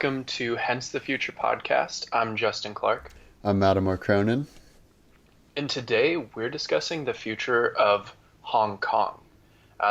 Welcome to Hence the Future podcast. I'm Justin Clark, I'm Mattimore Cronin. and today we're discussing the future of Hong Kong.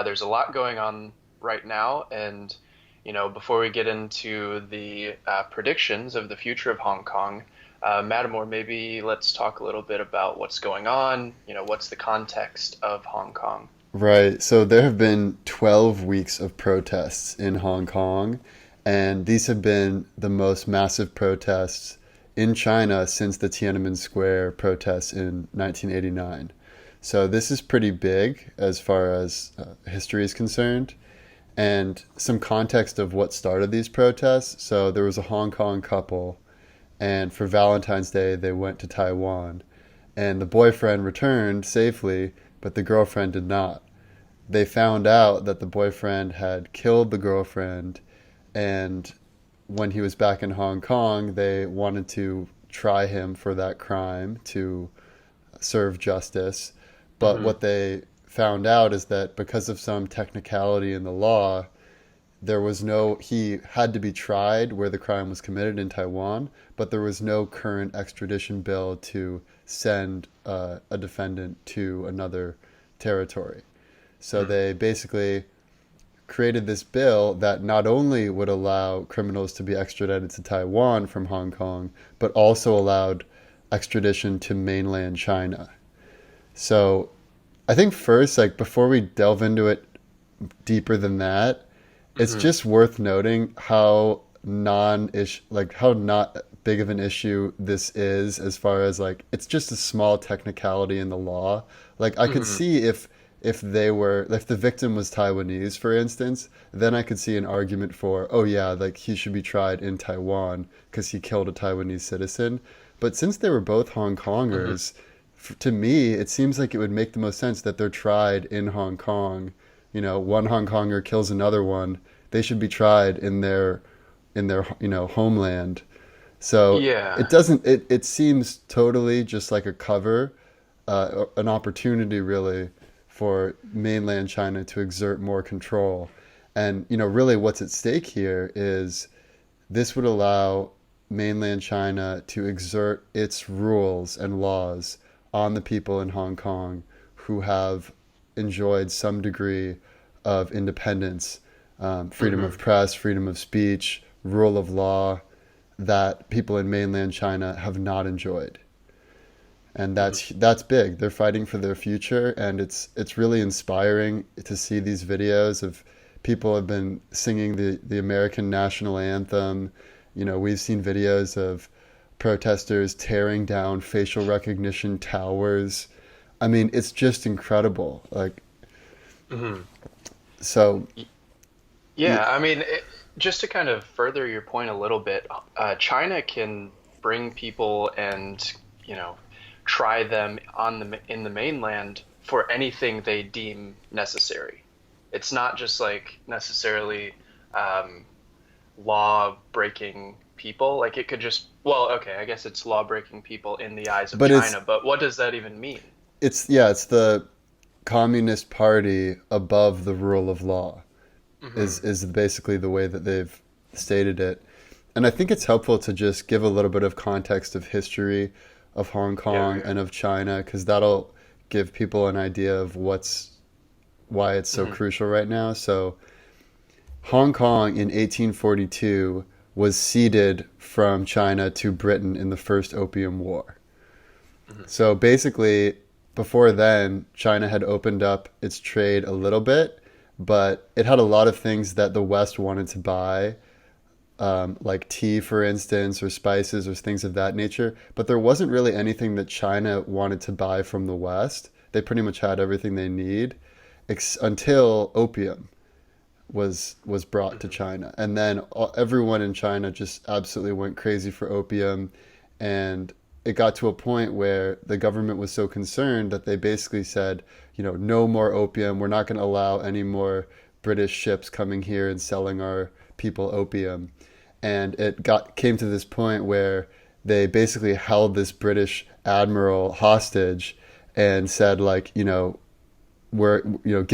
There's a lot going on right now, and before we get into the predictions of the future of Hong Kong, Mattimore, maybe let's talk a little bit about what's going on. What's the context of Hong Kong? Right, so there have been 12 weeks of protests in Hong Kong, and these have been the most massive protests in China since the Tiananmen Square protests in 1989. So this is pretty big as far as history is concerned. And some context of what started these protests. So there was a Hong Kong couple, and for Valentine's Day, they went to Taiwan. And the boyfriend returned safely, but the girlfriend did not. They found out that the boyfriend had killed the girlfriend, and when he was back in Hong Kong, they wanted to try him for that crime to serve justice. But Hmm. what they found out is that because of some technicality in the law, he had to be tried where the crime was committed in Taiwan, but there was no current extradition bill to send a defendant to another territory. So they basically created this bill that not only would allow criminals to be extradited to Taiwan from Hong Kong, but also allowed extradition to mainland China. So I think first, like before we delve into it deeper than that, it's Hmm. just worth noting how non-ish, like how not big of an issue this is as far as like it's just a small technicality in the law. Like I could Hmm. see if the victim was Taiwanese, for instance, then I could see an argument for, oh yeah, like he should be tried in Taiwan because he killed a Taiwanese citizen. But since they were both Hong Hmm. Kongers, to me, it seems like it would make the most sense that they're tried in Hong Kong. One Hong Konger kills another one, they should be tried in their homeland. So Yeah. it seems totally just like a cover, an opportunity really for mainland China to exert more control. And really what's at stake here is this would allow mainland China to exert its rules and laws on the people in Hong Kong who have enjoyed some degree of independence, freedom Hmm. of press, freedom of speech, rule of law that people in mainland China have not enjoyed. And Hmm. that's big. They're fighting for their future, and it's really inspiring to see these videos of people have been singing the American national anthem. We've seen videos of protesters tearing down facial recognition towers. I mean, it's just incredible. Like Hmm. so, Yeah, I mean, just to kind of further your point a little bit, China can bring people and, you know, try them in the mainland for anything they deem necessary. It's not just like necessarily um, law breaking people. Like it could just, well, okay, I guess it's law breaking people in the eyes of but China, but what does that even mean? it's the Communist Party above the rule of law Hmm. is basically the way that they've stated it. And I think it's helpful to just give a little bit of context of history of Hong Yeah, Kong yeah. and of China because that'll give people an idea of why it's so Hmm. crucial right now. So Hong Kong in 1842 was ceded from China to Britain in the First Opium War. Hmm. So basically, before then, China had opened up its trade a little bit, but it had a lot of things that the West wanted to buy, like tea, for instance, or spices, or things of that nature. But there wasn't really anything that China wanted to buy from the West. They pretty much had everything they need, until opium was brought to Hmm. China, and then everyone in China just absolutely went crazy for opium, and it got to a point where the government was so concerned that they basically said, no more opium. We're not going to allow any more British ships coming here and selling our people opium. And it got came to this point where they basically held this British admiral hostage and said, like, give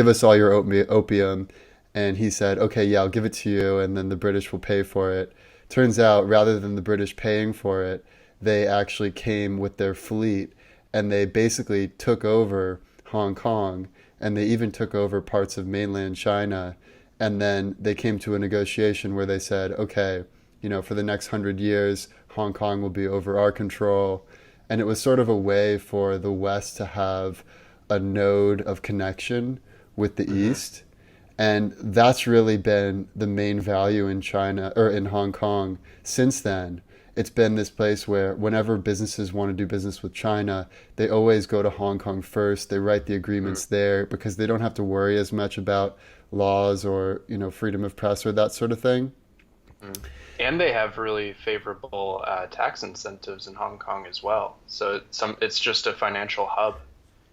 us all your opium. And he said, okay, yeah, I'll give it to you, and then the British will pay for it turns out rather than the British paying for it, they actually came with their fleet and they basically took over Hong Kong and they even took over parts of mainland China. And then they came to a negotiation where they said, okay, for the next 100 years, Hong Kong will be over our control. And it was sort of a way for the West to have a node of connection with the Hmm. East. And that's really been the main value in China or in Hong Kong since then. It's been this place where whenever businesses want to do business with China, they always go to Hong Kong first. They write the agreements there because they don't have to worry as much about laws or, freedom of press or that sort of thing. Hmm. And they have really favorable tax incentives in Hong Kong as well. So it's just a financial hub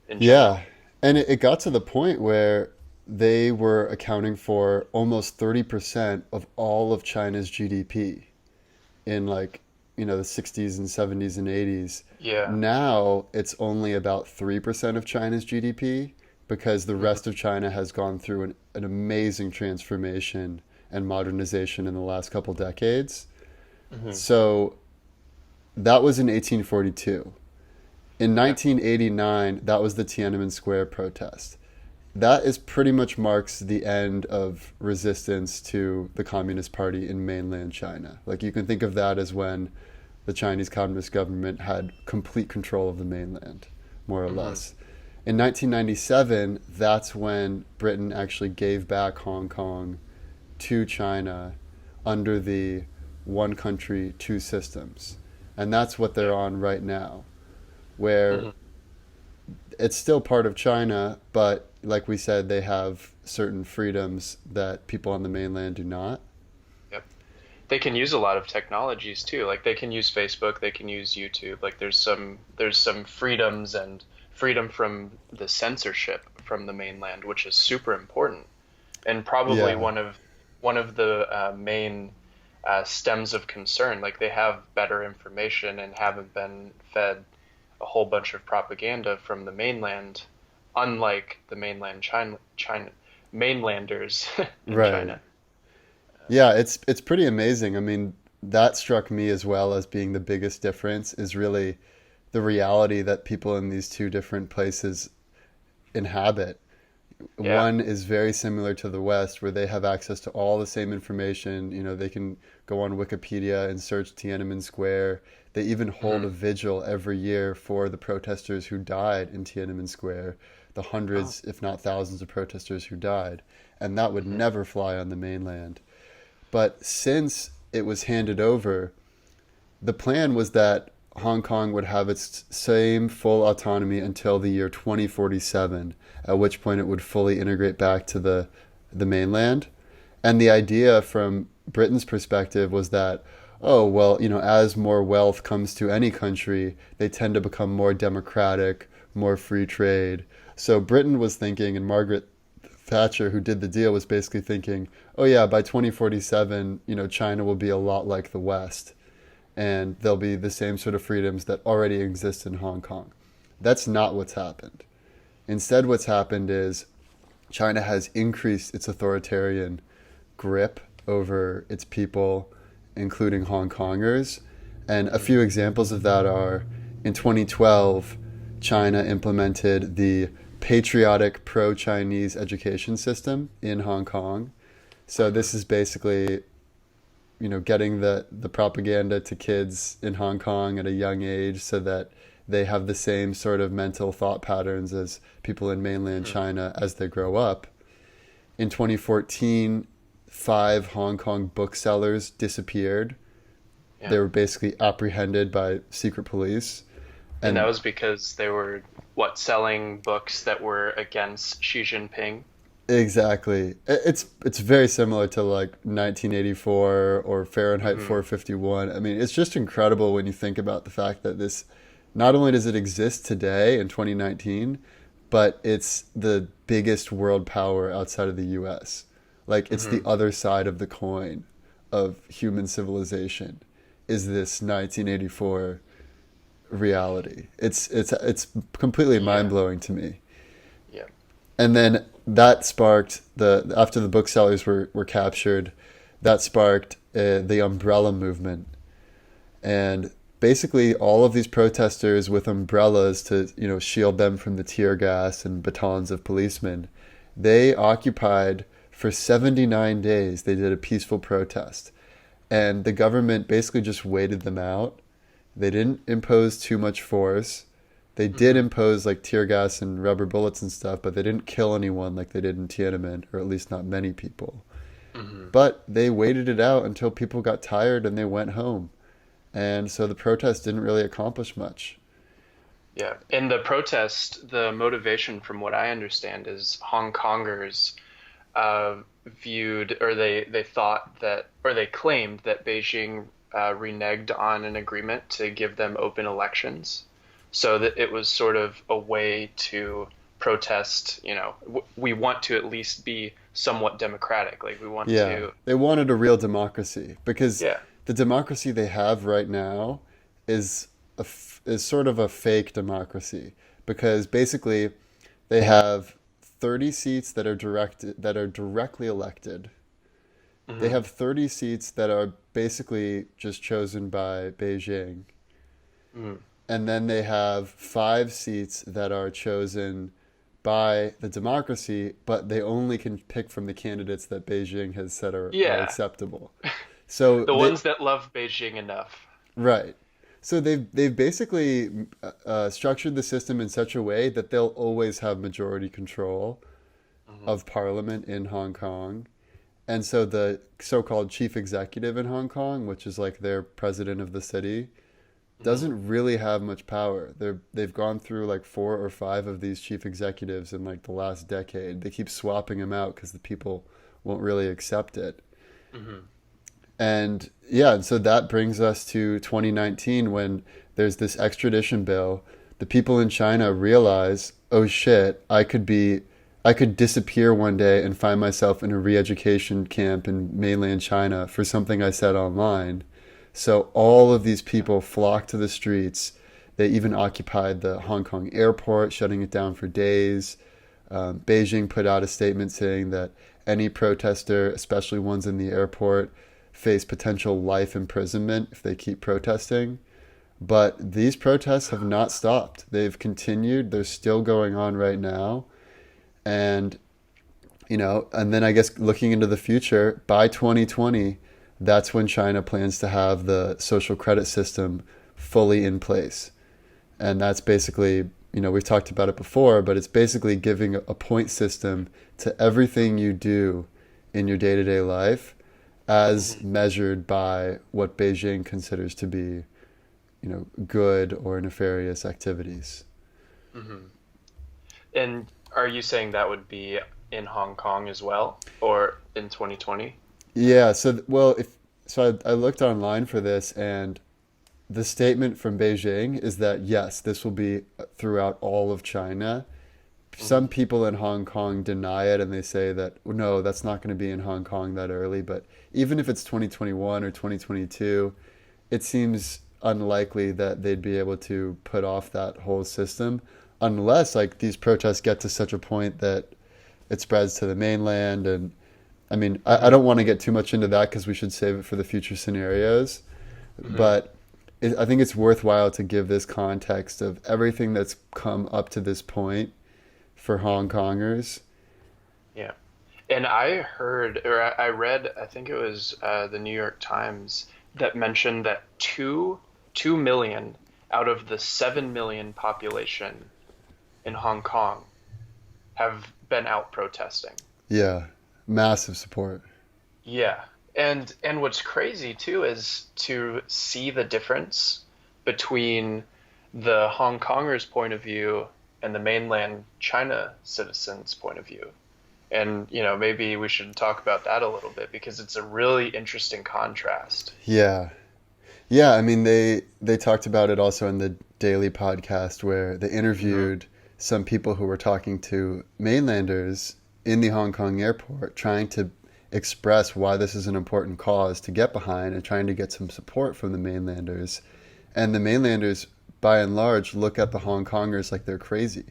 in Yeah. general. And it got to the point where they were accounting for almost 30% of all of China's GDP in the 60s and 70s and 80s. Yeah. Now it's only about 3% of China's GDP because the Hmm. rest of China has gone through an amazing transformation and modernization in the last couple decades. Hmm. So that was in 1842. In Yeah. 1989, that was the Tiananmen Square protest. That is pretty much marks the end of resistance to the Communist Party in mainland China. Like you can think of that as when the Chinese Communist government had complete control of the mainland, more or Hmm. less. In 1997, that's when Britain actually gave back Hong Kong to China under the one country, two systems. And that's what they're Yeah. on right now, where Hmm. it's still part of China, but like we said, they have certain freedoms that people on the mainland do not. Yep. They can use a lot of technologies too. Like they can use Facebook, they can use YouTube. Like there's some freedoms and freedom from the censorship from the mainland, which is super important and probably Yeah, one of the main stems of concern. Like they have better information and haven't been fed a whole bunch of propaganda from the mainland, unlike the China mainlanders in right. China. Yeah, it's pretty amazing. I mean, that struck me as well as being the biggest difference is really the reality that people in these two different places inhabit. Yeah. One is very similar to the West, where they have access to all the same information. They can go on Wikipedia and search Tiananmen Square. They even hold Hmm. a vigil every year for the protesters who died in Tiananmen Square, the Oh. hundreds, if not thousands, of protesters who died. And that would Hmm. never fly on the mainland. But since it was handed over, the plan was that Hong Kong would have its same full autonomy until the year 2047, at which point it would fully integrate back to the mainland. And the idea from Britain's perspective was that, oh, well, as more wealth comes to any country, they tend to become more democratic, more free trade. So Britain was thinking, and Margaret Thatcher, who did the deal, was basically thinking, oh, yeah, by 2047, China will be a lot like the West and there'll be the same sort of freedoms that already exist in Hong Kong. That's not what's happened. Instead, what's happened is China has increased its authoritarian grip over its people, including Hong Kongers. And a Hmm. few examples of that are in 2012, China implemented the patriotic pro Chinese education system in Hong Kong. So, Hmm. this is basically getting the propaganda to kids in Hong Kong at a young age so that they have the same sort of mental thought patterns as people in mainland Hmm. China as they grow up. In 2014, 5 Hong Kong booksellers disappeared. Yeah. They were basically apprehended by secret police. And that And was because they were selling books that were against Xi Jinping. exactly, it's very similar to like 1984 or Fahrenheit Hmm. 451. I mean, it's just incredible when you think about the fact that this not only does it exist today in 2019, but it's the biggest world power outside of the US. Like it's the Hmm. other side of the coin of human civilization is this 1984 reality. It's completely Yeah. mind-blowing to me. Yeah. And then that sparked the after the booksellers were captured, that sparked the umbrella movement. And basically, all of these protesters with umbrellas to, shield them from the tear gas and batons of policemen, they occupied for 79 days. They did a peaceful protest. And the government basically just waited them out. They didn't impose too much force. They did Hmm. impose like tear gas and rubber bullets and stuff, but they didn't kill anyone like they did in Tiananmen, or at least not many people. Hmm. But they waited it out until people got tired and they went home. And so the protest didn't really accomplish much. Yeah. In the protest, the motivation, from what I understand, is Hong Kongers viewed, or they thought that, or they claimed that Beijing reneged on an agreement to give them open elections, so that it was sort of a way to protest. We want to at least be somewhat democratic. Like we want Yeah, to, they wanted a real democracy because yeah. the democracy they have right now is is sort of a fake democracy because basically they have 30 seats that are directly elected. They Hmm. have 30 seats that are basically just chosen by Beijing. Hmm. And then they have 5 seats that are chosen by the democracy, but they only can pick from the candidates that Beijing has said are Yeah. acceptable. So The they ones that love Beijing enough. right. So they've basically structured the system in such a way that they'll always have majority control Hmm. of parliament in Hong Kong. And so the so-called chief executive in Hong Kong, which is like their president of the city, Hmm. doesn't really have much power. They've gone through like 4 or 5 of these chief executives in like the last decade. They keep swapping them out because the people won't really accept it. Hmm. And yeah, and so that brings us to 2019 when there's this extradition bill. The people in China realize, oh shit, I could disappear one day and find myself in a re-education camp in mainland China for something I said online. So all of these people flocked to the streets. They even occupied the Hong Kong airport, shutting it down for days. Beijing put out a statement saying that any protester, especially ones in the airport, face potential life imprisonment if they keep protesting. But these protests have not stopped. They've continued. They're still going on right now. And, and then I guess looking into the future, by 2020, that's when China plans to have the social credit system fully in place. And that's basically, we've talked about it before, but it's basically giving a point system to everything you do in your day to day life as Hmm. measured by what Beijing considers to be, good or nefarious activities. Hmm. And are you saying that would be in Hong Kong as well, or in 2020? Yeah, so well, if so, I looked online for this, and the statement from Beijing is that yes, this will be throughout all of China. Some Hmm. people in Hong Kong deny it, and they say that no, that's not going to be in Hong Kong that early. But even if it's 2021 or 2022, it seems unlikely that they'd be able to put off that whole system unless like these protests get to such a point that it spreads to the mainland. And I mean, I Hmm. don't want to get too much into that because we should save it for the future scenarios. Hmm. But I think it's worthwhile to give this context of everything that's come up to this point for Hong Kongers. Yeah. And I heard, or I read, I think it was the New York Times that mentioned that 2 million out of the 7 million population in Hong Kong have been out protesting. Yeah, massive support. Yeah. And what's crazy too is to see the difference between the Hong Kongers' point of view and the mainland China citizens' point of view. And, maybe we should talk about that a little bit because it's a really interesting contrast. Yeah. Yeah, I mean they talked about it also in the daily podcast where they Hmm. interviewed some people who were talking to mainlanders in the Hong Kong airport trying to express why this is an important cause to get behind and trying to get some support from the mainlanders. And the mainlanders by and large look at the Hong Kongers like they're crazy.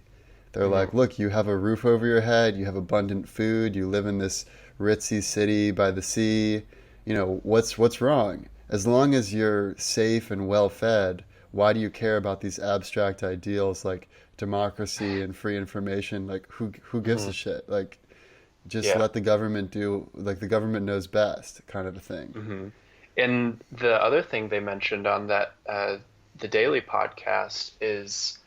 They're like, Hmm. "Look, you have a roof over your head, you have abundant food, you live in this ritzy city by the sea, what's wrong? As long as you're safe and well fed, why do you care about these abstract ideals like democracy and free information? Like who gives a Hmm. shit? Like just Yeah. let the government do, like the government knows best, kind of a thing. Hmm. And the other thing they mentioned on that the Daily podcast is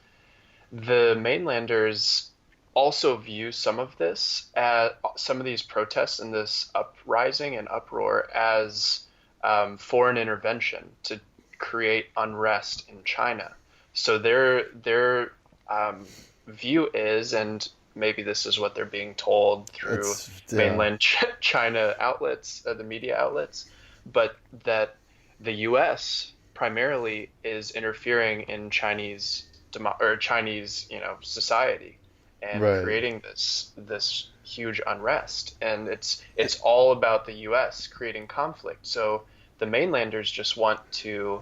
the mainlanders also view some of this some of these protests and this uprising and uproar as foreign intervention to create unrest in China. So their view is, and maybe this is what they're being told through It's yeah. mainland China outlets, the media outlets, but that the U.S. primarily is interfering in Chinese, society and Right. creating this huge unrest. And it's all about the U.S. creating conflict. So the mainlanders just want to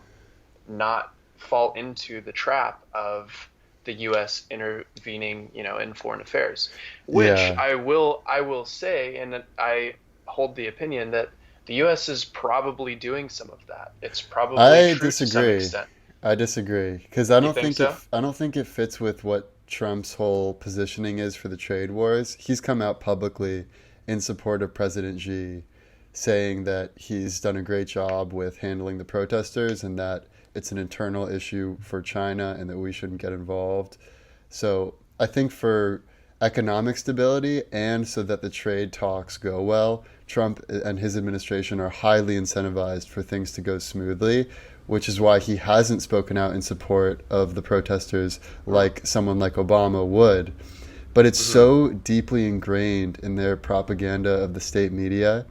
not fall into the trap of the U.S. intervening, in foreign affairs, which Yeah. I will say, and I hold the opinion that the U.S. is probably doing some of that. It's probably I true to some disagree. extent. I disagree because I You don't think think so? I don't think it fits with what Trump's whole positioning is for the trade wars. He's come out publicly in support of President Xi, saying that he's done a great job with handling the protesters and that it's an internal issue for China and that we shouldn't get involved. So I think for economic stability and so that the trade talks go well, Trump and his administration are highly incentivized for things to go smoothly, which is why he hasn't spoken out in support of the protesters like someone like Obama would. But it's Hmm. so deeply ingrained in their propaganda of the state media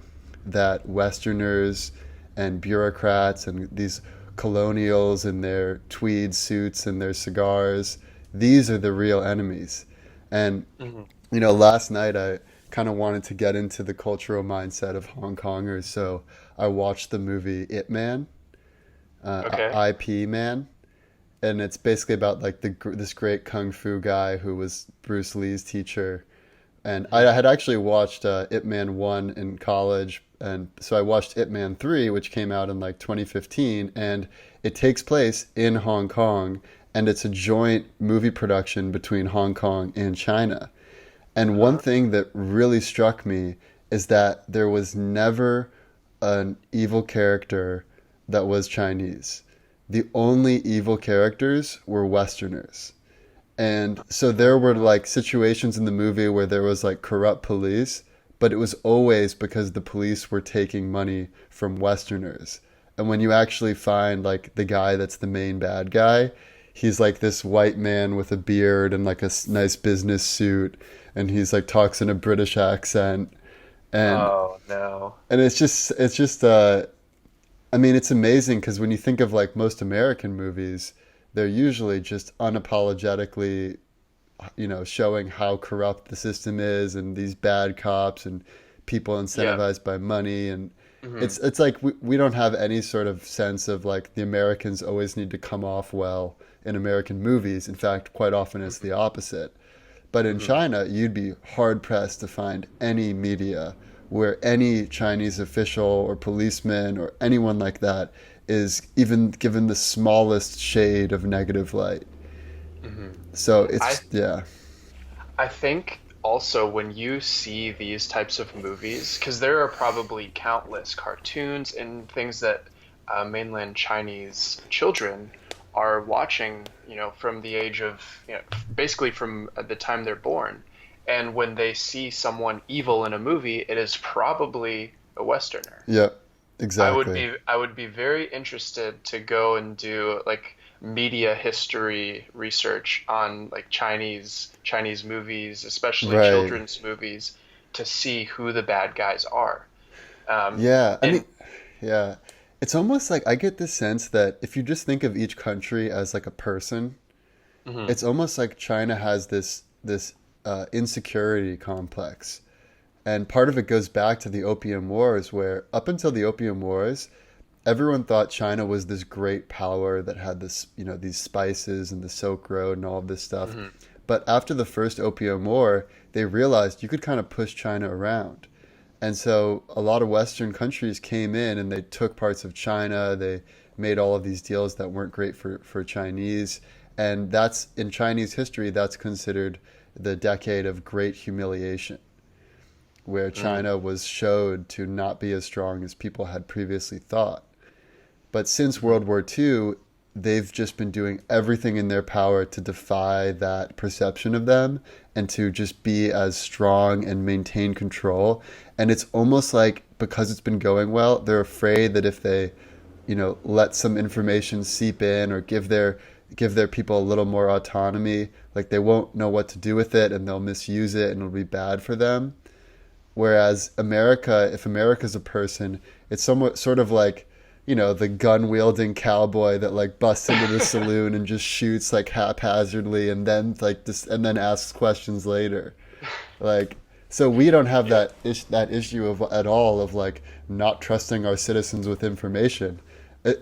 that Westerners and bureaucrats and these colonials in their tweed suits and their cigars, these are the real enemies. And, Hmm. last night I kind of wanted to get into the cultural mindset of Hong Kongers, so I watched the movie It Man, Okay. IP Man, and it's basically about like this great kung fu guy who was Bruce Lee's teacher. And I Hmm. had actually watched Ip Man 1 in college, and so I watched Ip Man 3, which came out in like 2015, and it takes place in Hong Kong, and it's a joint movie production between Hong Kong and China. And one Uh-huh. thing that really struck me is that there was never an evil character that was Chinese. The only evil characters were Westerners. And so there were Uh, like situations in the movie where there was like corrupt police, but it was always because the police were taking money from Westerners. And when you actually find like the guy that's the main bad guy, he's like this white man with a beard and like a nice business suit, and he's like talks in a British accent, and oh no. it's just I mean, it's amazing because when you think of like most American movies, they're usually just unapologetically, showing how corrupt the system is and these bad cops and people Yeah. incentivized by money. And Hmm. it's like we don't have any sort of sense of like the Americans always need to come off well in American movies. In fact, quite often it's Hmm. the opposite. But in Hmm. China, you'd be hard pressed to find any media where any Chinese official or policeman or anyone like that is even given the smallest shade of negative light. Hmm. So I it's, yeah. I think also when you see these types of movies, because there are probably countless cartoons and things that mainland Chinese children are watching, from the age of, basically from the time they're born. And when they see someone evil in a movie, it is probably a Westerner. Yep, I would exactly. be I would be very interested to go and do like media history research on like Chinese movies, especially Right. children's movies, to see who the bad guys are. Um, Yeah, I mean, and yeah. It's almost like I get this sense that if you just think of each country as like a person, Mhm. it's almost like China has this insecurity complex. And part of it goes back to the Opium Wars, where up until the Opium Wars, everyone thought China was this great power that had this, these spices and the Silk Road and all of this stuff. Mhm. But after the first Opium War, they realized you could kind of push China around. And so a lot of Western countries came in and they took parts of China. They made all of these deals that weren't great for Chinese. And that's in Chinese history, that's considered the decade of great humiliation, where Mm, China was showed to not be as strong as people had previously thought. But since hmm World War II, they've just been doing everything in their power to defy that perception of them and to just be as strong and maintain control. And it's almost like because it's been going well, they're afraid that if they, let some information seep in or give their people a little more autonomy, like they won't know what to do with it and they'll misuse it and it'll be bad for them. Whereas America, if America's a person, it's somewhat sort of like, the gun wielding cowboy that like busts into the saloon and just shoots like haphazardly and then like this and then asks questions later. Like so we don't have Yeah. that issue of at all of like not trusting our citizens with information.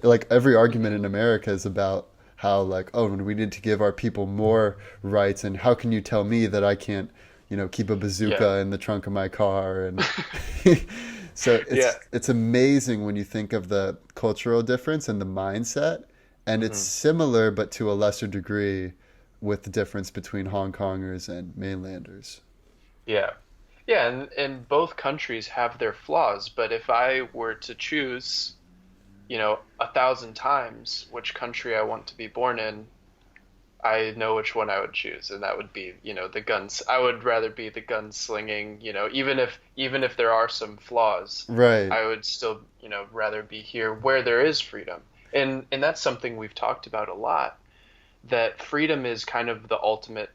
Like every argument in America is about how like oh we need to give our people more rights and how can you tell me that I can't keep a Yeah. bazooka in the trunk of my car and so Yeah. it's amazing when you think of the cultural difference and the mindset and it's hmm similar but to a lesser degree with the difference between Hong Kongers and mainlanders. Yeah. Yeah, and both countries have their flaws, but if I were to choose, 1,000 times which country I want to be born in, I know which one I would choose, and that would be, the guns. I would rather be the gunslinging, even if there are some flaws, Right. I would still, rather be here where there is freedom. And that's something we've talked about a lot, that freedom is kind of the ultimate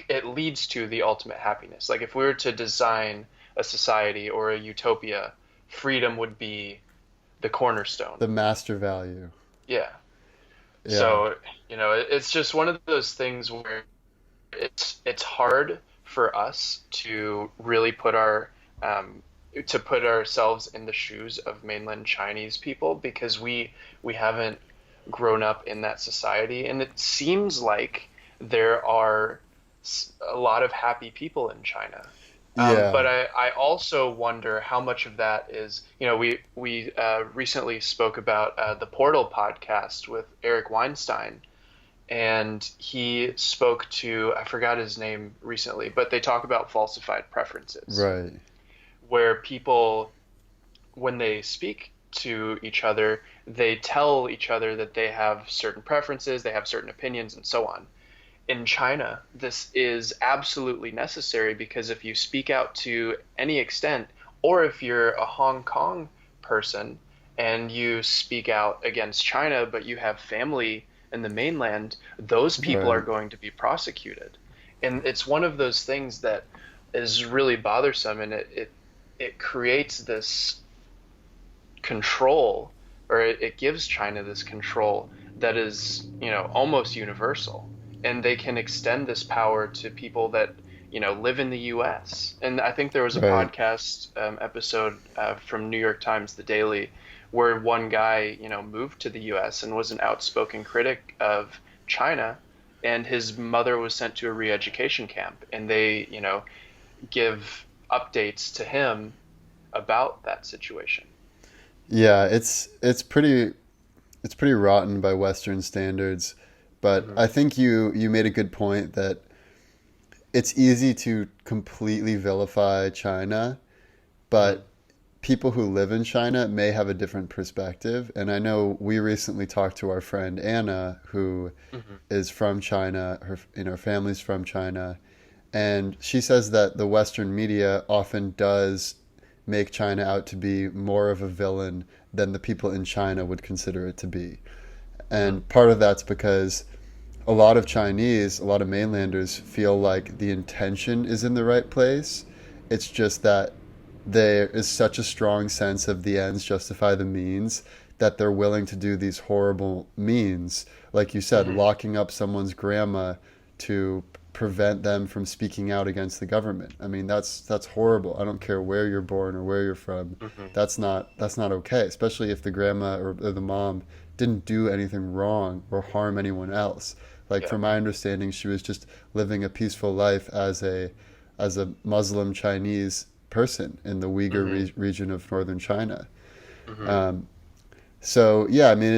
it leads to the ultimate happiness. Like if we were to design a society or a utopia, freedom would be the cornerstone. The master value. Yeah. Yeah. So, it's just one of those things where it's hard for us to really to put ourselves in the shoes of mainland Chinese people because we haven't grown up in that society, and it seems like there are a lot of happy people in China. Yeah. But I also wonder how much of that is, we recently spoke about the Portal podcast with Eric Weinstein, and he spoke to, I forgot his name recently, but they talk about falsified preferences, Right. where people, when they speak to each other, they tell each other that they have certain preferences, they have certain opinions, and so on. In China, this is absolutely necessary because if you speak out to any extent, or if you're a Hong Kong person and you speak out against China, but you have family in the mainland, those people are Right. going to be prosecuted. And it's one of those things that is really bothersome, and it creates this control, or it gives China this control that is, almost universal. And they can extend this power to people that, live in the US. And I think there was a Right. podcast episode from New York Times, The Daily, where one guy, moved to the US and was an outspoken critic of China. And his mother was sent to a re-education camp. And they, give updates to him about that situation. Yeah, it's pretty rotten by Western standards, but hmm I think you made a good point that it's easy to completely vilify China, hmm but people who live in China may have a different perspective. And I know we recently talked to our friend Anna, who hmm is from China. Her family's from China, and she says that the Western media often does make China out to be more of a villain than the people in China would consider it to be. hmm And part of that's because a lot of Chinese, a lot of mainlanders feel like the intention is in the right place. It's just that there is such a strong sense of the ends justify the means that they're willing to do these horrible means. Like you said, hmm locking up someone's grandma to prevent them from speaking out against the government. I mean, that's horrible. I don't care where you're born or where you're from. hmm That's not okay, especially if the grandma or the mom didn't do anything wrong or harm anyone else. Like Yeah. from my understanding, she was just living a peaceful life as a Muslim Chinese person in the Uyghur Hmm. region of northern China. Hmm. Um, so yeah, I mean,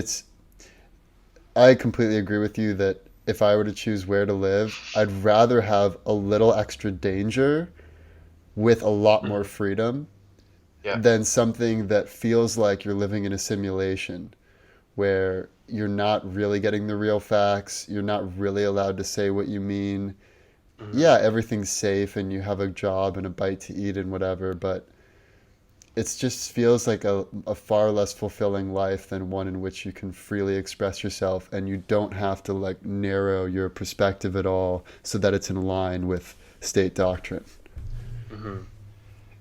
I completely agree with you that if I were to choose where to live, I'd rather have a little extra danger with a lot more Hmm. freedom Yeah. than something that feels like you're living in a simulation where you're not really getting the real facts, you're not really allowed to say what you mean. Hmm. Yeah, everything's safe and you have a job and a bite to eat and whatever, but it just feels like a far less fulfilling life than one in which you can freely express yourself and you don't have to like narrow your perspective at all so that it's in line with state doctrine. Hmm.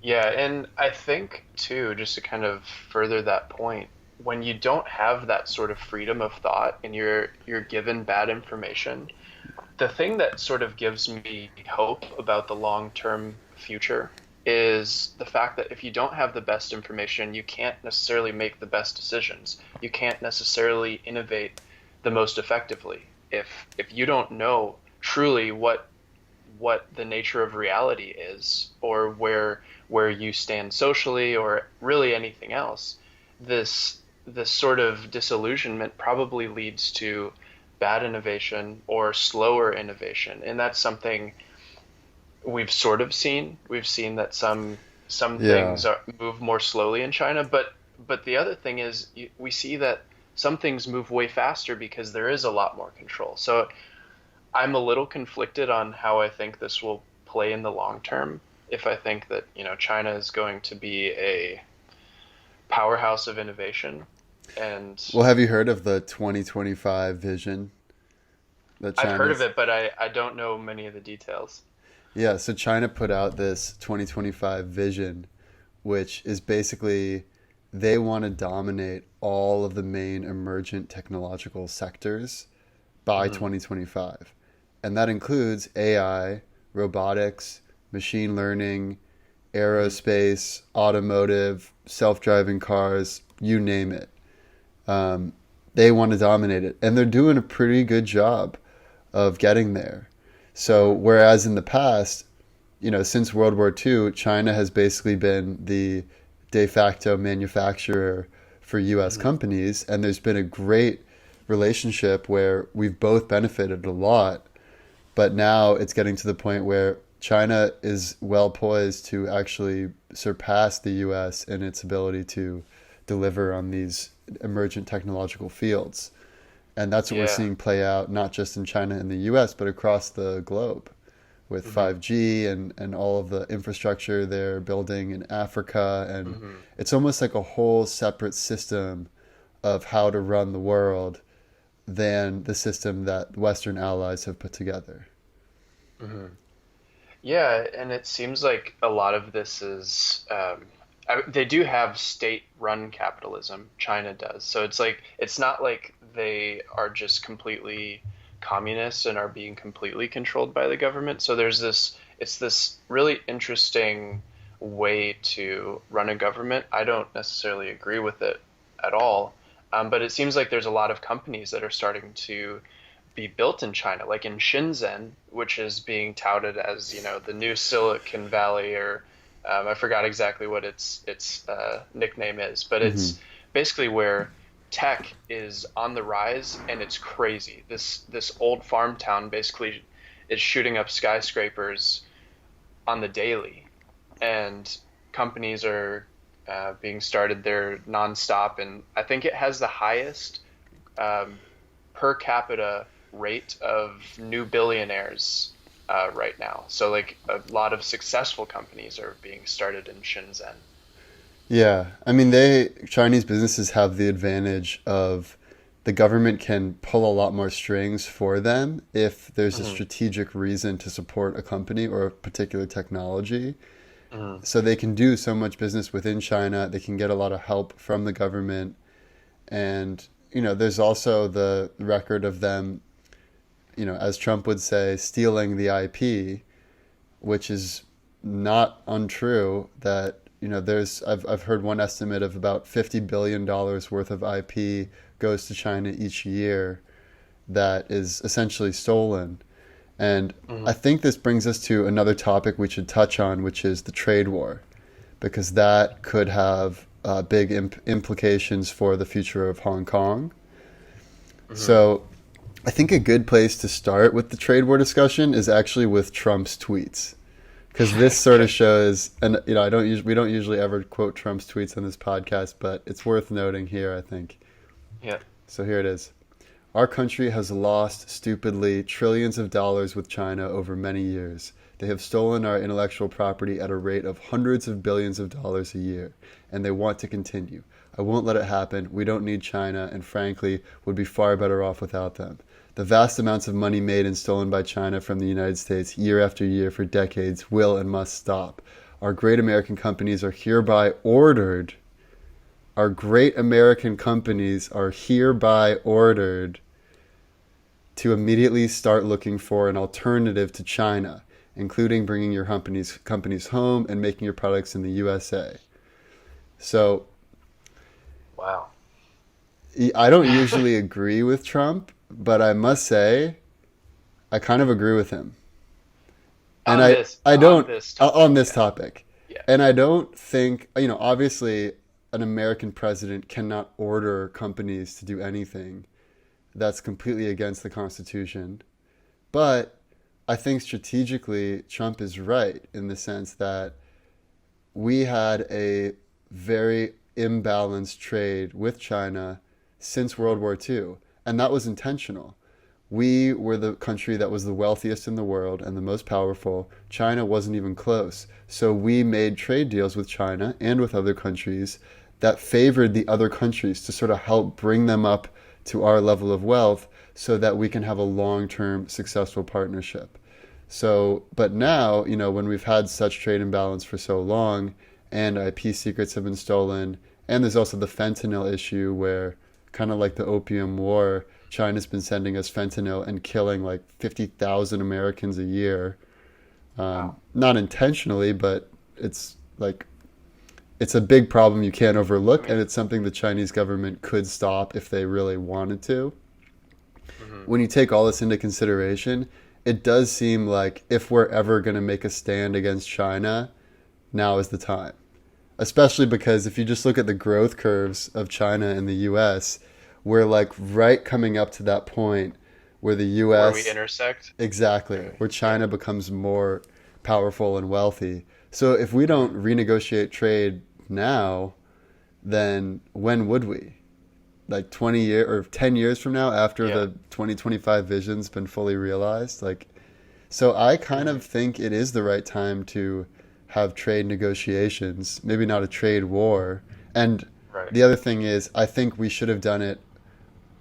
Yeah, and I think too, just to kind of further that point, when you don't have that sort of freedom of thought and you're given bad information, the thing that sort of gives me hope about the long-term future is the fact that if you don't have the best information, you can't necessarily make the best decisions. You can't necessarily innovate the most effectively. If you don't know truly what the nature of reality is or where you stand socially or really anything else, this sort of disillusionment probably leads to bad innovation or slower innovation. And that's something we've sort of seen. We've seen that some Yeah. things move more slowly in China, but the other thing is we see that some things move way faster because there is a lot more control. So I'm a little conflicted on how I think this will play in the long term. If I think that, China is going to be a powerhouse of innovation, and Well, have you heard of the 2025 vision that I've heard of China's? it, but I don't know many of the details. Yeah, so China put out this 2025 vision, which is basically they want to dominate all of the main emergent technological sectors by Hmm. 2025. And that includes AI, robotics, machine learning, Hmm. aerospace, automotive, self driving cars, you name it. Um, they want to dominate it. And they're doing a pretty good job of getting there. So, Hmm. whereas in the past, since World War II, China has basically been the de facto manufacturer for US Hmm. companies, and there's been a great relationship where we've both benefited a lot, but now it's getting to the point where China is well poised to actually surpass the US in its ability to deliver on these emergent technological fields. And that's what we're Yeah. seeing play out not just in China and the US, but across the globe with Hmm. 5G and all of the infrastructure they're building in Africa. And Hmm. it's almost like a whole separate system of how to run the world than the system that Western allies have put together. Hmm. Yeah, and it seems like a lot of this is they do have state-run capitalism. China does, so it's like it's not like they are just completely communist and are being completely controlled by the government. So it's this really interesting way to run a government. I don't necessarily agree with it at all, but it seems like there's a lot of companies that are starting to be built in China, like in Shenzhen, which is being touted as the new Silicon Valley, or I forgot exactly what its nickname is, but Mm-hmm. it's basically where tech is on the rise, and it's crazy. This old farm town basically is shooting up skyscrapers on the daily, and companies are being started there nonstop, and I think it has the highest um, per capita rate of new billionaires right now. So like a lot of successful companies are being started in Shenzhen. Yeah, I mean, Chinese businesses have the advantage of the government can pull a lot more strings for them if there's a Hmm. strategic reason to support a company or a particular technology. Hmm. So they can do so much business within China. They can get a lot of help from the government. And, there's also the record of them, as Trump would say, stealing the IP, which is not untrue. That, I've heard one estimate of about $50 billion worth of IP goes to China each year that is essentially stolen. And I Hmm. think this brings us to another topic we should touch on, which is the trade war. because that could have big implications for the future of Hong Kong. Hmm. So I think a good place to start with the trade war discussion is actually with Trump's tweets, because this sort of Okay. shows, and we don't usually ever quote Trump's tweets on this podcast, but it's worth noting here, I think. Yeah. So here it is. Our country has lost, stupidly, trillions of dollars with China over many years. They have stolen our intellectual property at a rate of hundreds of billions of dollars a year, and they want to continue. I won't let it happen. We don't need China, and frankly, would be far better off without them. The vast amounts of money made and stolen by China from the United States year after year for decades will and must stop. Our great American companies are hereby ordered Our great American companies are hereby ordered to immediately start looking for an alternative to China, including bringing your companies home and making your products in the USA. So Wow. I don't usually agree with Trump, but I must say I kind of agree with him. And I On don't this on topic, this yeah. topic. Yeah. And I don't think, obviously an American president cannot order companies to do anything that's completely against the Constitution. But I think strategically, Trump is right in the sense that we had a very imbalanced trade with China since World War II, and that was intentional. We were the country that was the wealthiest in the world and the most powerful. China wasn't even close. So we made trade deals with China and with other countries that favored the other countries to sort of help bring them up to our level of wealth so that we can have a long-term successful partnership. So, but now, when we've had such trade imbalance for so long and IP secrets have been stolen, and there's also the fentanyl issue where, kind of like the opium war, China's been sending us fentanyl and killing like 50,000 Americans a year. Wow. Not intentionally, but it's like it's a big problem you can't I overlook, mean, and it's something the Chinese government could stop if they really wanted to. hmm. When you take all this into consideration, it does seem like if we're ever going to make a stand against China, now is the time. Especially because if you just look at the growth curves of China and the US, we're like right coming up to that point where the Where we US, intersect. exactly, Right. where Yeah. China becomes more powerful and wealthy. So if we don't Hmm. renegotiate trade now, then when would we? Like 20 years or 10 years from now after Yeah. the 2025 vision's been fully realized? So I kind Hmm. of think it is the right time to have trade negotiations, maybe not a trade war. And Right. the other thing is, I think we should have done it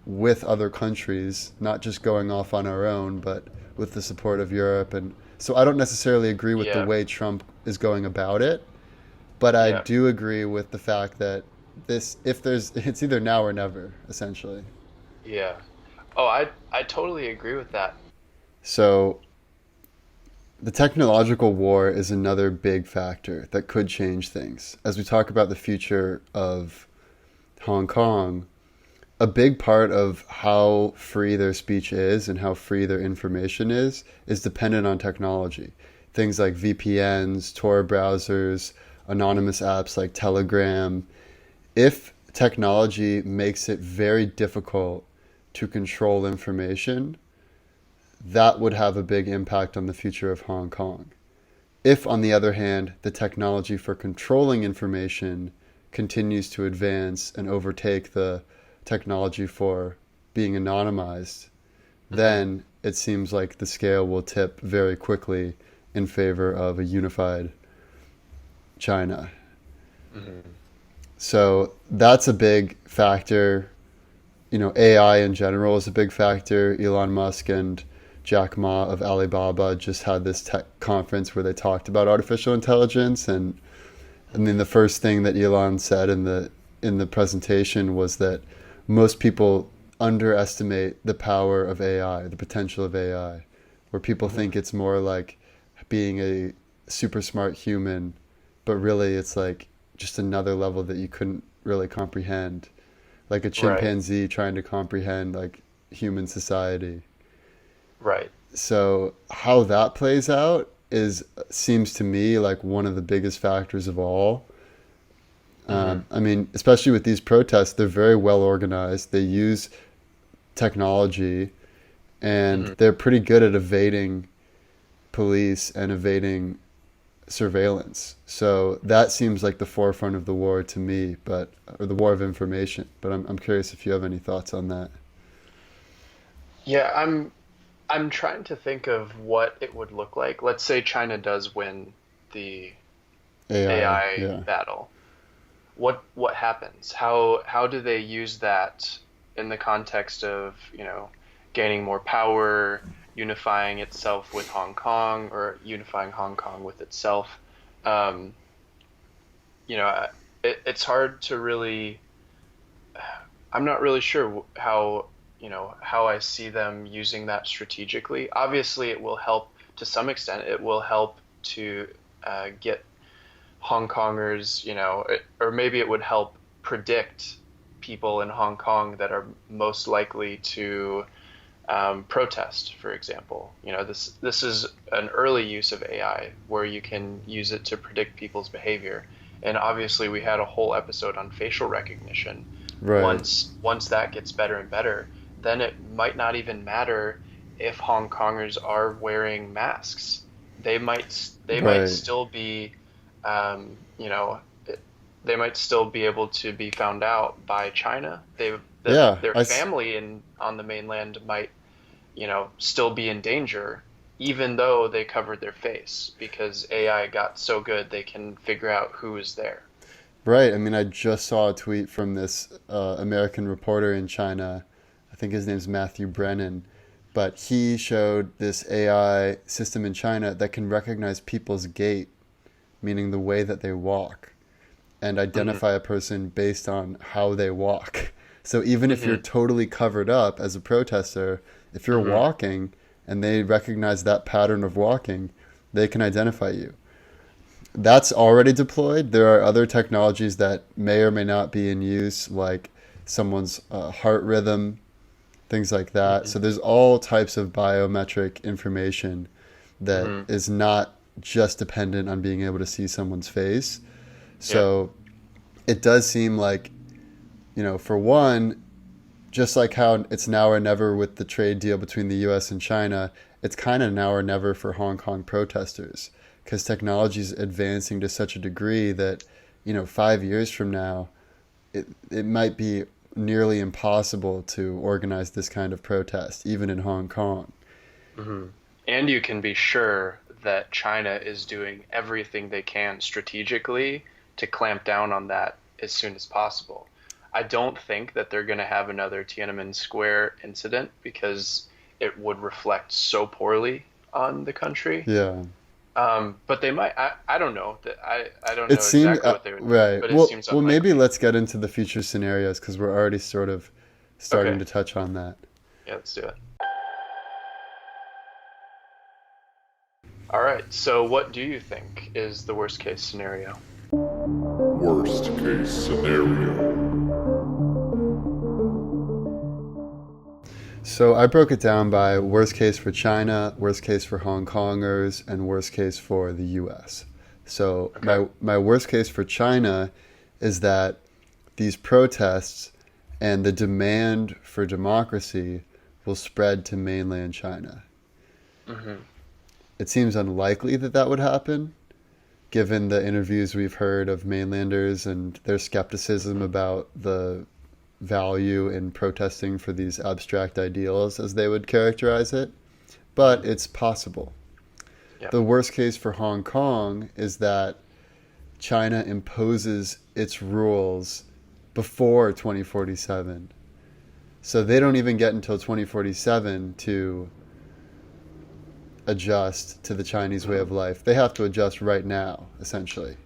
with other countries, not just going off on our own, but with the support of Europe. And so I don't necessarily agree with the Yeah. way Trump is going about it, but I Yeah. do agree with the fact that it's either now or never, essentially. Yeah. Oh, I totally agree with that. So the technological war is another big factor that could change things. As we talk about the future of Hong Kong, a big part of how free their speech is and how free their information is dependent on technology. Things like VPNs, Tor browsers, anonymous apps like Telegram. If technology makes it very difficult to control information, that would have a big impact on the future of Hong Kong. If, on the other hand, the technology for controlling information continues to advance and overtake the technology for being anonymized, Hmm. then it seems like the scale will tip very quickly in favor of a unified China. Hmm. So that's a big factor. AI in general is a big factor. Elon Musk and Jack Ma of Alibaba just had this tech conference where they talked about artificial intelligence, and then the first thing that Elon said in the presentation was that most people underestimate the power of AI, the potential of AI, where people think Hmm. it's more like being a super smart human, but really it's like just another level that you couldn't really comprehend, like a Right. chimpanzee trying to comprehend like human society. Right. So how that plays out is seems to me like one of the biggest factors of all. Hmm. I mean, especially with these protests, they're very well organized. They use technology, and Hmm. they're pretty good at evading police and evading surveillance. So that seems like the forefront of the war to me, but or the war of information. But I'm curious if you have any thoughts on that. Yeah, I'm trying to think of what it would look like. Let's say China does win the AI, AI yeah. battle. What happens? How do they use that in the context of, gaining more power, unifying itself with Hong Kong, or unifying Hong Kong with itself? Um, it's hard to really. I'm not really sure how I see them using that strategically. Obviously, it will help to some extent. It will help to get Hong Kongers, or maybe it would help predict people in Hong Kong that are most likely to protest, for example. This is an early use of AI where you can use it to predict people's behavior. And obviously, we had a whole episode on facial recognition. Right, Once that gets better and better, then it might not even matter if Hong Kongers are wearing masks. They might right. still be, um, you know, they might still be able to be found out by China. Yeah, Their family on the mainland might, still be in danger, even though they covered their face because AI got so good they can figure out who is there. right. I mean, I just saw a tweet from this American reporter in China. I think his name's Matthew Brennan, but he showed this AI system in China that can recognize people's gait, meaning the way that they walk, and Hmm. identify a person based on how they walk. So even if you're Hmm. totally covered up as a protester, if you're Hmm. walking and they recognize that pattern of walking, they can identify you. That's already deployed. There are other technologies that may or may not be in use, like someone's heart rhythm, things like that. Hmm. So there's all types of biometric information that Hmm. is not just dependent on being able to see someone's face. Yeah. So it does seem like, for one, just like how it's now or never with the trade deal between the US and China, it's kind of now or never for Hong Kong protesters because technology is advancing to such a degree that, 5 years from now, it might be nearly impossible to organize this kind of protest, even in Hong Kong. Hmm. And you can be sure that China is doing everything they can strategically to clamp down on that as soon as possible. I don't think that they're going to have another Tiananmen Square incident because it would reflect so poorly on the country. Yeah. But they might. I don't know. I don't It know seems exactly what they would do, right. but it Well, seems well, maybe unlikely. let's get into the future scenarios because we're already sort of starting Okay. to touch on that. Yeah, let's do it. All right. So, what do you think is the worst case scenario? Worst case scenario. So I broke it down by worst case for China, worst case for Hong Kongers, and worst case for the U.S. So Okay. my worst case for China is that these protests and the demand for democracy will spread to mainland China. Hmm. It seems unlikely that that would happen, given the interviews we've heard of mainlanders and their skepticism Hmm. about the value in protesting for these abstract ideals, as they would characterize it. But Hmm. it's possible. Yeah. The worst case for Hong Kong is that China imposes its rules before 2047. So they don't even get until 2047 to adjust to the Chinese way Hmm. of life. They have to adjust right now, essentially.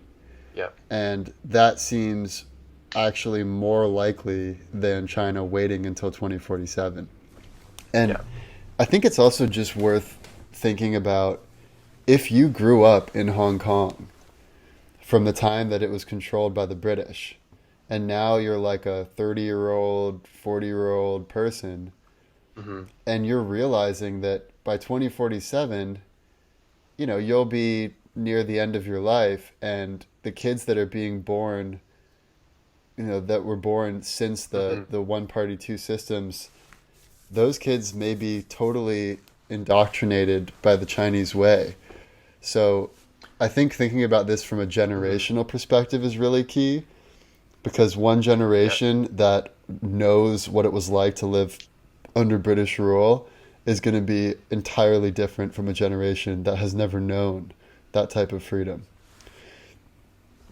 Yeah. And that seems actually more likely than China waiting until 2047. And Yeah. I think it's also just worth thinking about if you grew up in Hong Kong from the time that it was controlled by the British, and now you're like a 30-year-old, 40-year-old person, Hmm. and you're realizing that by 2047, you'll be near the end of your life, and the kids that are being born that were born since Hmm. the one party two systems, those kids may be totally indoctrinated by the Chinese way. So I think thinking about this from a Hmm. generational perspective is really key, because one Yeah. generation that knows what it was like to live under British rule is going to be entirely different from a generation that has never known that type of freedom.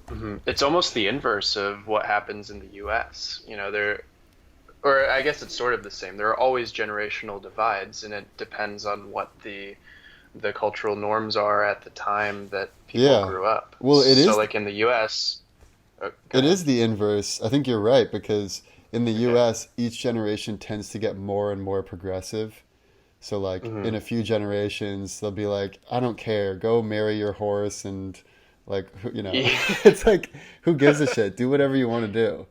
Hmm. It's almost the inverse of what happens in the US. Or I guess it's sort of the same. There are always generational divides, and it depends on what the cultural norms are at the time that people Yeah. grew up. Well, So, like in the U.S., go it ahead. is the inverse. I think you're right, because in the Okay. US each generation tends to get more and more progressive. So like Hmm. in a few generations they'll be like, I don't care, go marry your horse, and like Yeah. it's like, who gives a shit? Do whatever you want to do,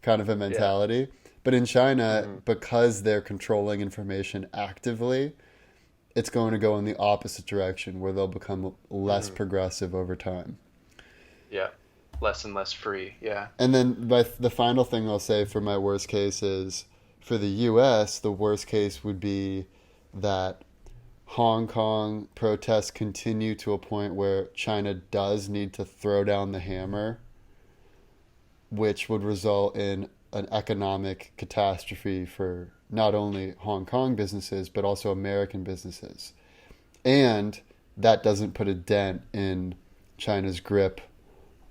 kind of a Yeah. mentality. But in China, Hmm. because they're controlling information actively, it's going to go in the opposite direction, where they'll become less Hmm. progressive over time. Yeah. Less and less free. Yeah. And then the final thing I'll say for my worst case is, for the US, the worst case would be that Hong Kong protests continue to a point where China does need to throw down the hammer, which would result in an economic catastrophe for not only Hong Kong businesses, but also American businesses. And that doesn't put a dent in China's grip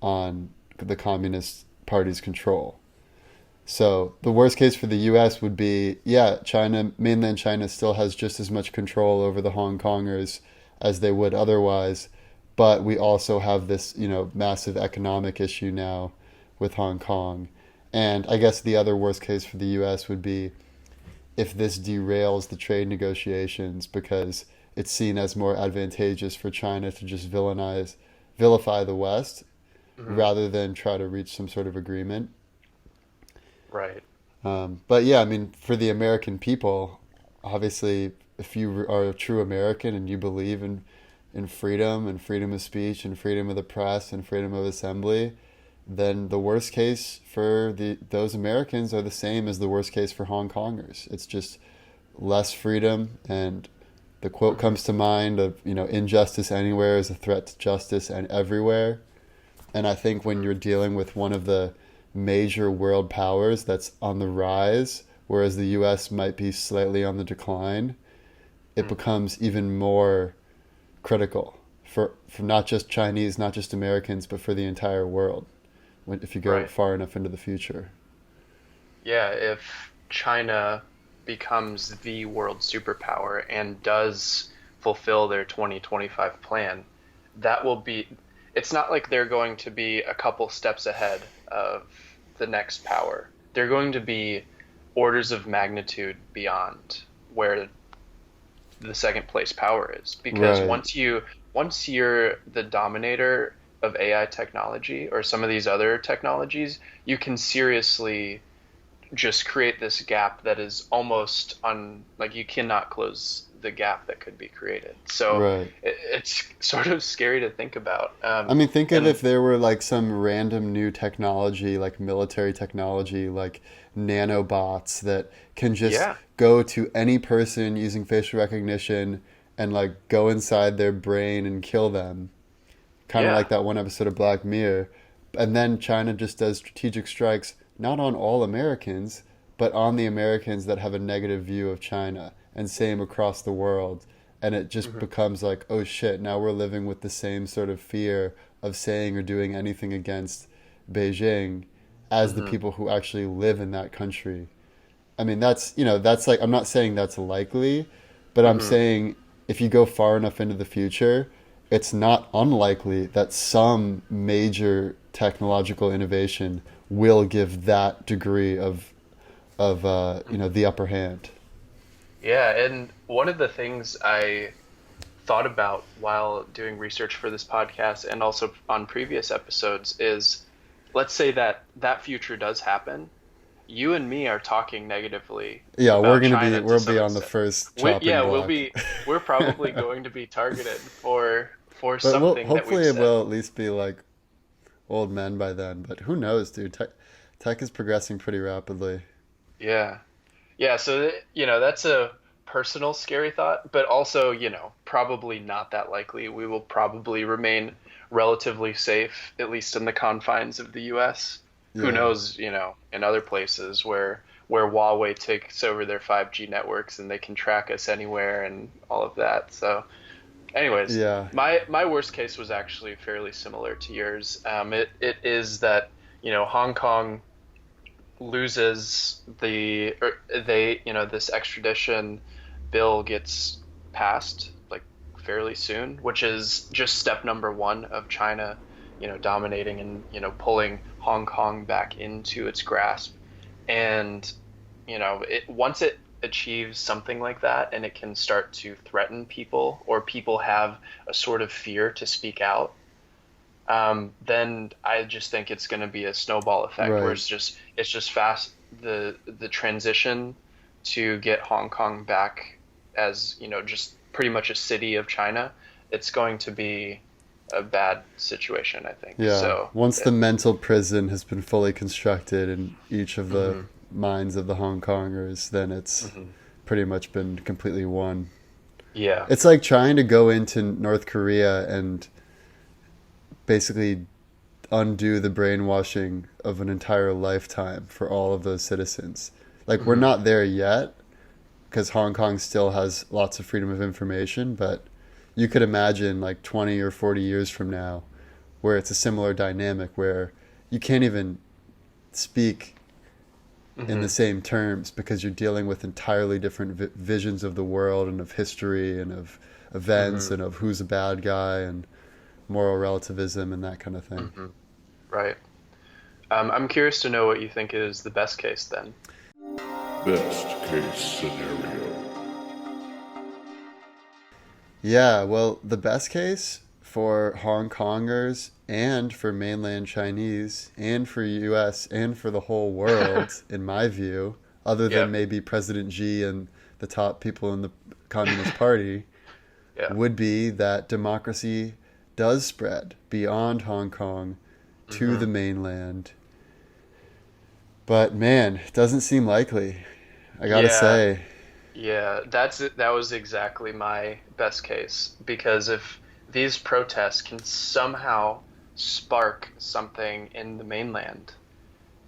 on the Communist Party's control. So the worst case for the U.S. would be, yeah, China, mainland China still has just as much control over the Hong Kongers as they would otherwise, but we also have this, massive economic issue now with Hong Kong. And I guess the other worst case for the U.S. would be if this derails the trade negotiations, because it's seen as more advantageous for China to just vilify the West Hmm. rather than try to reach some sort of agreement. Right. But yeah, I mean, for the American people, obviously, if you are a true American and you believe in freedom and freedom of speech and freedom of the press and freedom of assembly, then the worst case for those Americans are the same as the worst case for Hong Kongers. It's just less freedom, and the quote Hmm. comes to mind of, injustice anywhere is a threat to justice and everywhere. And I think when Hmm. you're dealing with one of the major world powers that's on the rise, whereas the US might be slightly on the decline, it Hmm. becomes even more critical for not just Chinese, not just Americans, but for the entire world, if you go Right. far enough into the future. Yeah. If China becomes the world superpower and does fulfill their 2025 plan, that will be, it's not like they're going to be a couple steps ahead of the next power. They're going to be orders of magnitude beyond where the second place power is, because Right. once you're the dominator of AI technology or some of these other technologies, you can seriously just create this gap that is almost like you cannot close the gap that could be created. So Right. it's sort of scary to think about. I mean, think of And if there were like some random new technology, like military technology, like nanobots that can just yeah, go to any person using facial recognition and like go inside their brain and kill them, kind of yeah, like that one episode of Black Mirror. And then China just does strategic strikes, not on all Americans, but on the Americans that have a negative view of China, and same across the world. And it just hmm, becomes like, oh shit, now we're living with the same sort of fear of saying or doing anything against Beijing as the hmm, people who actually live in that country. I mean, that's like, I'm not saying that's likely, but I'm hmm, saying if you go far enough into the future, it's not unlikely that some major technological innovation will give that degree of hmm. the upper hand. Yeah, and one of the things I thought about while doing research for this podcast and also on previous episodes is, let's say that that future does happen. You and me are talking negatively Yeah, about we'll China to be some on the extent. first We, chopping yeah, block. we're probably going to be targeted for But something that we've hopefully it said. will at least be like old men by then. But who knows, dude? Tech is progressing pretty rapidly. Yeah. Yeah, so that's a personal scary thought, but also, probably not that likely. We will probably remain relatively safe, at least in the confines of the US. Who Yeah. knows, in other places where Huawei takes over their 5G networks and they can track us anywhere and all of that. So, anyways, Yeah. my worst case was actually fairly similar to yours. It is that, Hong Kong loses this extradition bill gets passed like fairly soon, which is just step number one of China, dominating and, pulling Hong Kong back into its grasp. And, once it achieves something like that and it can start to threaten people or people have a sort of fear to speak out, then I just think it's going to be a snowball effect where Right. it's just fast the transition to get Hong Kong back as just pretty much a city of China. It's going to be a bad situation, I think. Yeah. So, Once the mental prison has been fully constructed in each of the mhm, minds of the Hong Kongers, then it's mhm. pretty much been completely won. Yeah. It's like trying to go into North Korea and basically undo the brainwashing of an entire lifetime for all of those citizens. Like, we're Hmm. not there yet because Hong Kong still has lots of freedom of information, but you could imagine like 20 or 40 years from now where it's a similar dynamic where you can't even speak in the Hmm. same terms because you're dealing with entirely different visions of the world and of history and of events Hmm. and of who's a bad guy and moral relativism and that kind of thing. Hmm. Right. I'm curious to know what you think is the best case then. Best case scenario. Yeah, well, the best case for Hong Kongers and for mainland Chinese and for US and for the whole world, in my view, other than Yep. maybe President Xi and the top people in the Communist Party, Yeah. would be that democracy does spread beyond Hong Kong to the Hmm. mainland. But man, it doesn't seem likely. I gotta Yeah. say. Yeah, that was exactly my best case because if these protests can somehow spark something in the mainland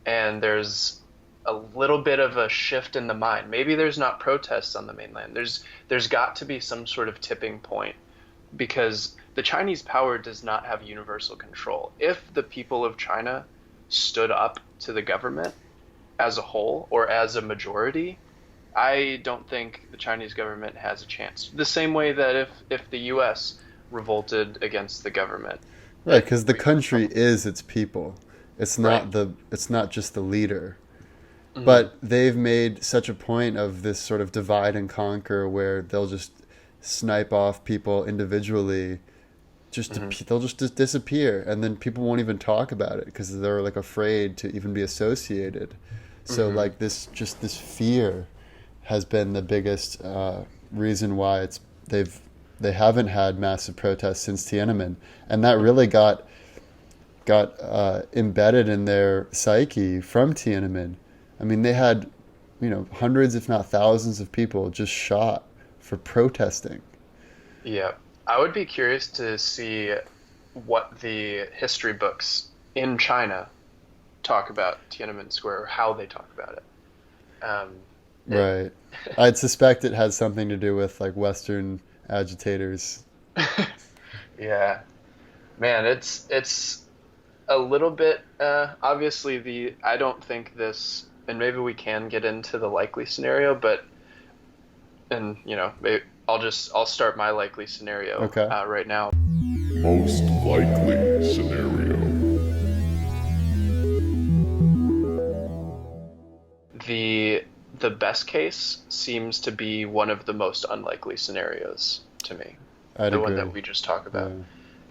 and there's a little bit of a shift in the mind. Maybe there's not protests on the mainland. There's got to be some sort of tipping point because the Chinese power does not have universal control. If the people of China stood up to the government as a whole or as a majority, I don't think the Chinese government has a chance. The same way that if the U.S. revolted against the government, Right, that because the we would country probably is its people. right. It's not just the leader. Hmm. But they've made such a point of this sort of divide and conquer where they'll just snipe off people individually, Hmm. they'll just disappear and then people won't even talk about it because they're like afraid to even be associated. So Hmm. like this fear has been the biggest reason why they haven't had massive protests since Tiananmen, and that really got embedded in their psyche from Tiananmen. I mean, they had, hundreds, if not thousands, of people just shot for protesting. Yeah, I would be curious to see what the history books in China talk about Tiananmen Square, or how they talk about it. It Right. I'd suspect it has something to do with like Western agitators. yeah, man, it's a little bit obviously the I don't think this, and maybe we can get into the likely scenario, but and I'll start my likely scenario Okay. right now. Most likely scenario. The the best case seems to be one of the most unlikely scenarios to me, I'd the one agree. that we just talked about. Yeah.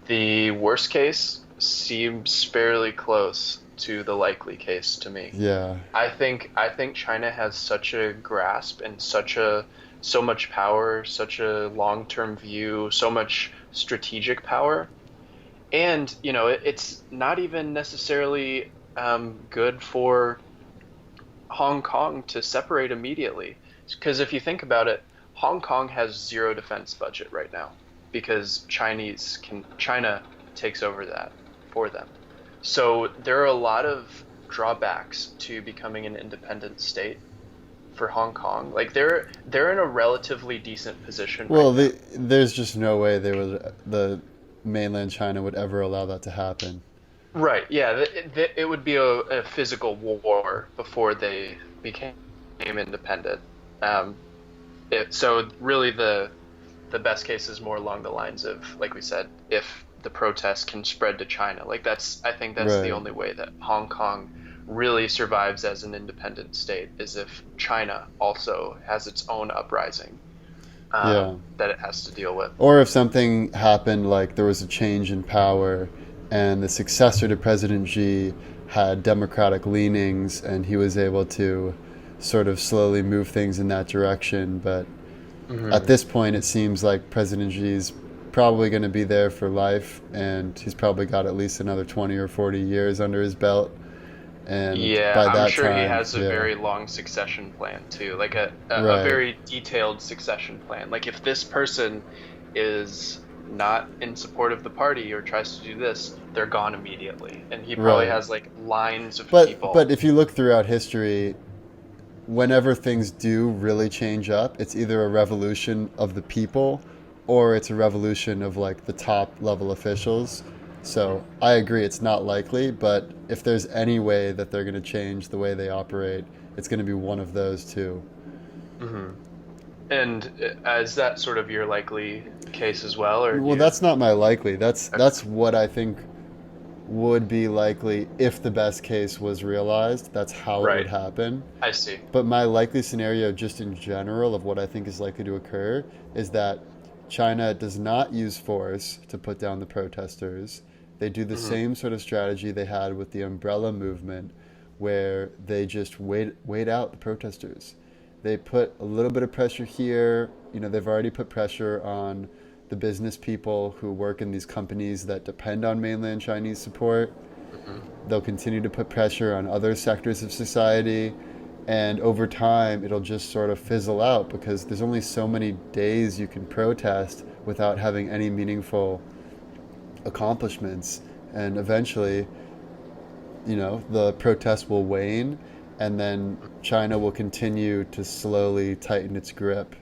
The worst case seems fairly close to the likely case to me. Yeah. I think China has such a grasp and so much power, such a long-term view, so much strategic power. And, it's not even necessarily good for Hong Kong to separate immediately. Because if you think about it, Hong Kong has zero defense budget right now because China takes over that for them. So there are a lot of drawbacks to becoming an independent state for Hong Kong. Like they're in a relatively decent position Well, right now. there's just no way the mainland China would ever allow that to happen. Right, yeah, it would be a physical war before they became independent. Um, so really the best case is more along the lines of, like we said, if the protests can spread to China. I think that's the Right. only way that Hong Kong really survives as an independent state is if China also has its own uprising Yeah. that it has to deal with. Or if something happened, like there was a change in power and the successor to President Xi had democratic leanings and he was able to sort of slowly move things in that direction. But at this point, it seems like President Xi's probably going to be there for life and he's probably got at least another 20 or 40 years under his belt. And Yeah, by I'm that sure he time, has a yeah, very long succession plan too, like a right, very detailed succession plan. Like if this person is not in support of the party or tries to do this, they're gone immediately. And he probably right. has like lines of people. But if you look throughout history, whenever things do really change up, it's either a revolution of the people or it's a revolution of like the top level officials. So I agree it's not likely, but if there's any way that they're going to change the way they operate, it's going to be one of those two. Hmm. And is that sort of your likely case as well, or do Well, you? that's not my likely. That's Okay. what I think would be likely if the best case was realized. That's how it would Right. happen. I see. But my likely scenario, just in general, of what I think is likely to occur, is that China does not use force to put down the protesters. They do the Hmm. same sort of strategy they had with the umbrella movement, where they just wait out the protesters. They put a little bit of pressure here. You know, they've already put pressure on the business people who work in these companies that depend on mainland Chinese support. Hmm. They'll continue to put pressure on other sectors of society. And over time, it'll just sort of fizzle out because there's only so many days you can protest without having any meaningful accomplishments. And eventually, you know, the protest will wane and then China will continue to slowly tighten its grip.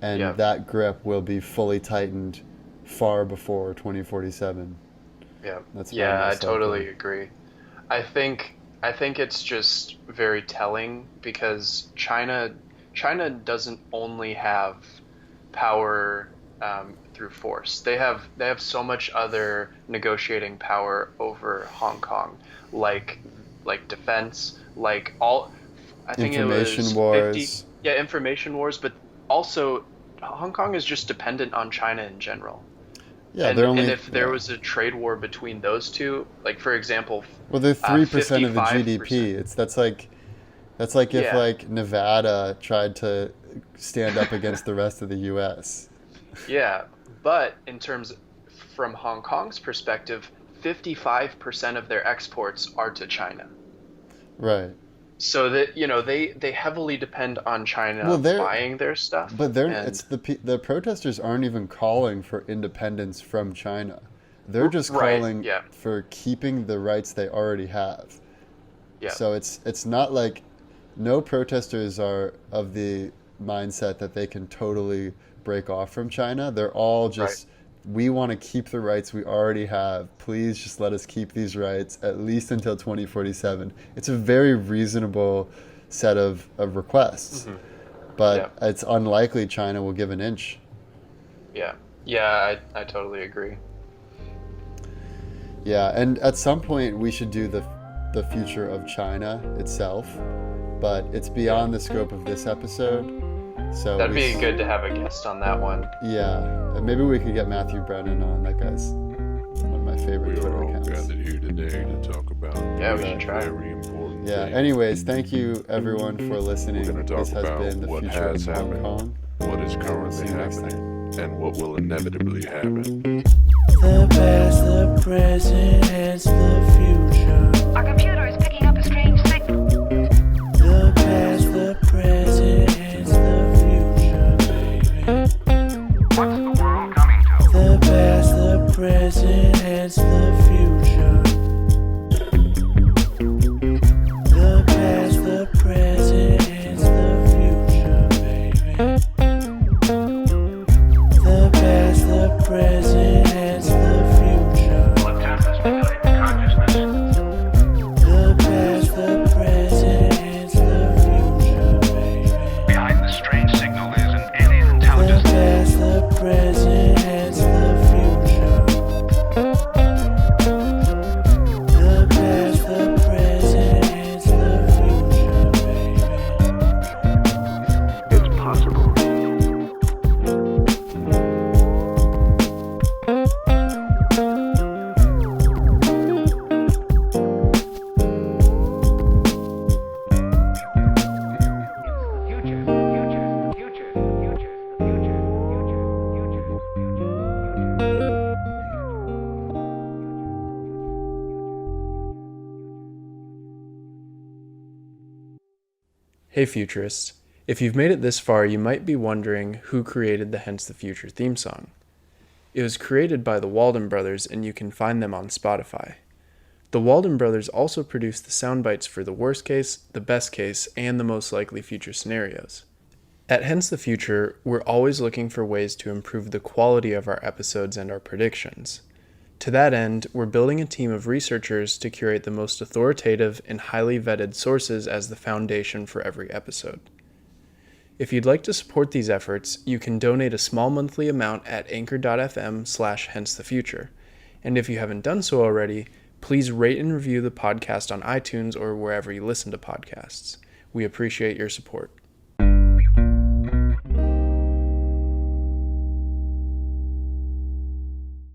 And Yeah. that grip will be fully tightened far before 2047. Yeah. That's my Yeah, I most likely. totally agree. I think it's just very telling because China doesn't only have power through force. They have so much other negotiating power over Hong Kong, like defense, like all. I think it Information was 50. wars. Yeah, information wars, but also Hong Kong is just dependent on China in general. Yeah, And they're and only, if there yeah. was a trade war between those two, like for example, Well, they're 3% of the 55%. GDP. That's like if Yeah, like Nevada tried to stand up against the rest of the US. yeah. But in terms from Hong Kong's perspective, 55% of their exports are to China. Right. So that, they heavily depend on Well, China they're buying their stuff. but they're And it's the protesters aren't even calling for independence from China. They're just right, calling yeah, for keeping the rights they already have. yeah, So it's not like no protesters are of the mindset that they can totally break off from China. They're all right. just, we want to keep the rights we already have. Please just let us keep these rights at least until 2047. It's a very reasonable set of requests, Hmm. but Yeah, it's unlikely China will give an inch. yeah, yeah. I totally agree. Yeah, and at some point we should do the future of China itself, but it's Yeah, beyond the scope of this episode. So that'd be good to have a guest on that one. yeah, maybe we could get Matthew Brennan on. That guy's one of my favorite We are Twitter all accounts. gathered here today to talk about Yeah, we a should try. very important Yeah. thing. Anyways, thank you everyone for We're listening. going to This talk has about been the what future has of Hong happened, Kong. what is See currently you next happening, time. and what will inevitably happen. The past, the present, and the future. Our computer is Hey futurists, if you've made it this far, you might be wondering who created the Hence the Future theme song. It was created by the Walden Brothers, and you can find them on Spotify. The Walden Brothers also produced the sound bites for the worst case, the best case, and the most likely future scenarios. At Hence the Future, we're always looking for ways to improve the quality of our episodes and our predictions. To that end, we're building a team of researchers to curate the most authoritative and highly vetted sources as the foundation for every episode. If you'd like to support these efforts, you can donate a small monthly amount at anchor.fm/hencethefuture. And if you haven't done so already, please rate and review the podcast on iTunes or wherever you listen to podcasts. We appreciate your support.